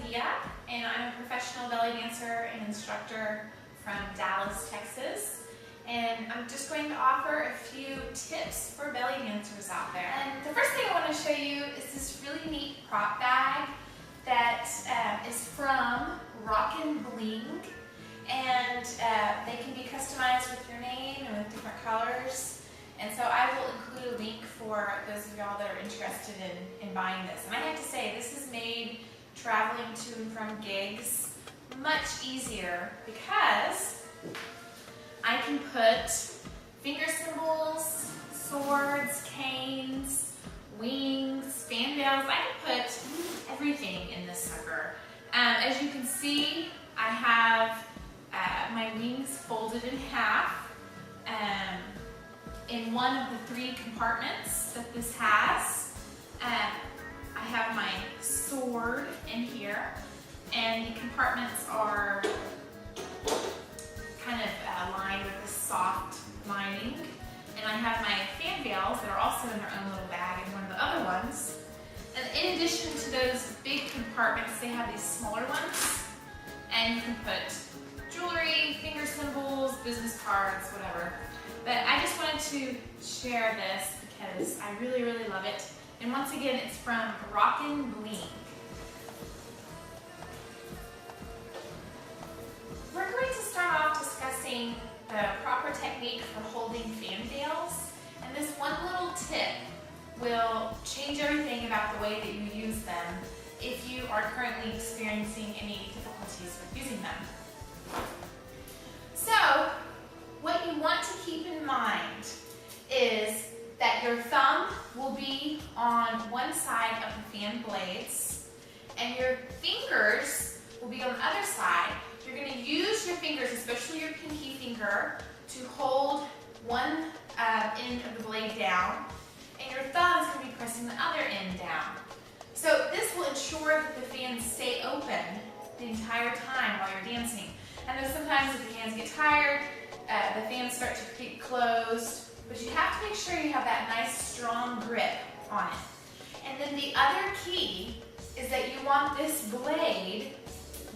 Sophia, and I'm a professional belly dancer and instructor from Dallas, Texas. And I'm just going to offer a few tips for belly dancers out there. And the first thing I want to show you is this really neat prop bag that is from Rockin' Bling. And they can be customized with your name and with different colors. And so I will include a link for those of y'all that are interested in buying this. And I have to say, this has made traveling to and from gigs much easier because I can put finger cymbals, swords, canes, wings, fan veils. I can put everything in this sucker. As you can see, I have my wings folded in half in one of the 3 compartments that this has. I have my sword in here, and the compartments are kind of lined with this soft lining. And I have my fan veils that are also in their own little bag in one of the other ones. And in addition to those big compartments, they have these smaller ones. And you can put jewelry, finger cymbals, business cards, whatever. But I just wanted to share this because I really, really love it. And once again, it's from Rockin' Bling. We're going to start off discussing the proper technique for holding fan veils. And this one little tip will change everything about the way that you use them if you are currently experiencing any difficulties with using them. So, what you want to keep in mind is that your thumb will be on one side of the fan blades and your fingers will be on the other side. You're going to use your fingers, especially your pinky finger, to hold one end of the blade down, and your thumb is going to be pressing the other end down. So this will ensure that the fans stay open the entire time while you're dancing. I know sometimes if the hands get tired, the fans start to get closed, but you have to make sure you have that nice strong grip on it. And then the other key is that you want this blade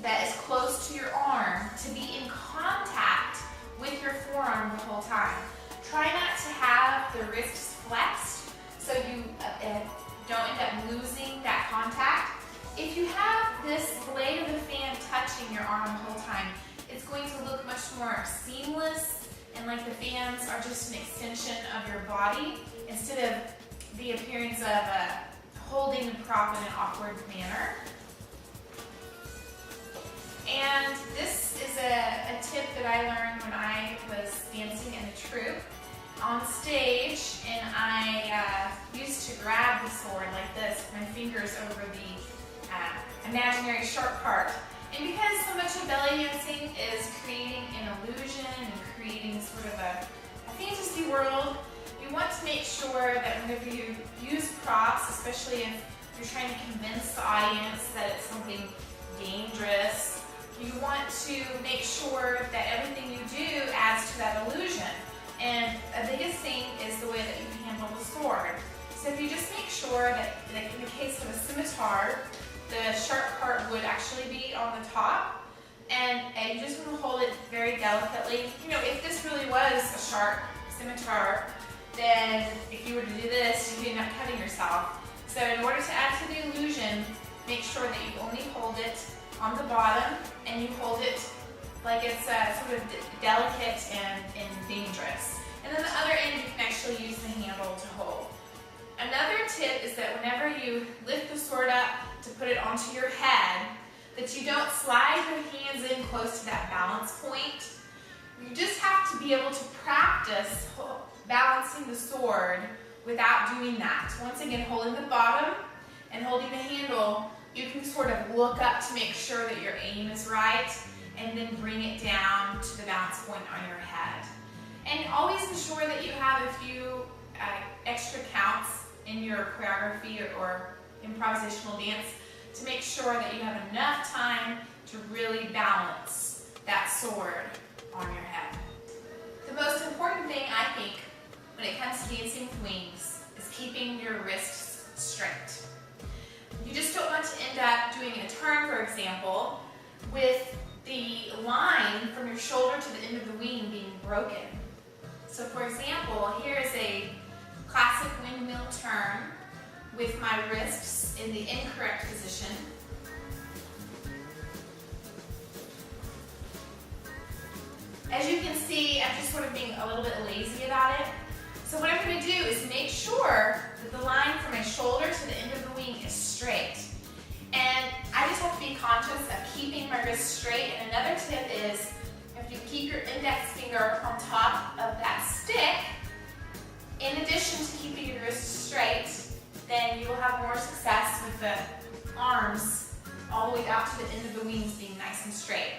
that is close to your arm to be in contact with your forearm the whole time. Try not to have the wrists flexed so you don't end up losing that contact. If you have this blade of the fan touching your arm the whole time, it's going to look much more seamless and like the fans are just an extension of your body instead of the appearance of holding the prop in an awkward manner. And this is a tip that I learned when I was dancing in a troupe on stage, and I used to grab the sword like this with my fingers over the imaginary sharp part. And because so much of belly dancing is creating an illusion and creating sort of a fantasy world, you want to make sure that whenever you use props, especially if you're trying to convince the audience that it's something dangerous, you want to make sure that everything you do adds to that illusion. And the biggest thing is the way that you handle the sword. So if you just make sure that, like in the case of a scimitar, the sharp part would actually be on the top, and you just want to hold it very delicately. You know, if this really was a sharp scimitar, then if you were to do this, you'd end up cutting yourself. So in order to add to the illusion, make sure that you only hold it on the bottom, and you hold it like it's sort of delicate and dangerous. And then the other end, you can actually use the handle to hold. Another tip is that whenever you lift the sword up to put it onto your head, that you don't slide your hands in close to that balance point. You just have to be able to practice balancing the sword without doing that. Once again, holding the bottom and holding the handle, you can sort of look up to make sure that your aim is right, and then bring it down to the balance point on your head. And always ensure that you have a few extra counts in your choreography or improvisational dance to make sure that you have enough time to really balance that sword on your head. The most important thing, I think, when it comes to dancing with wings is keeping your wrists straight. You just don't want to end up doing a turn, for example, with the line from your shoulder to the end of the wing being broken. So for example, here is a classic windmill turn with my wrists in the incorrect position. As you can see, I'm just sort of being a little bit lazy about it. So what I'm going to do is make sure that the line from my shoulder to the end of the wing is straight. And I just have to be conscious of keeping my wrist straight. And another tip is, if you keep your index finger on top of that stick, in addition to keeping your wrist straight, then you will have more success with the arms all the way out to the end of the wings being nice and straight.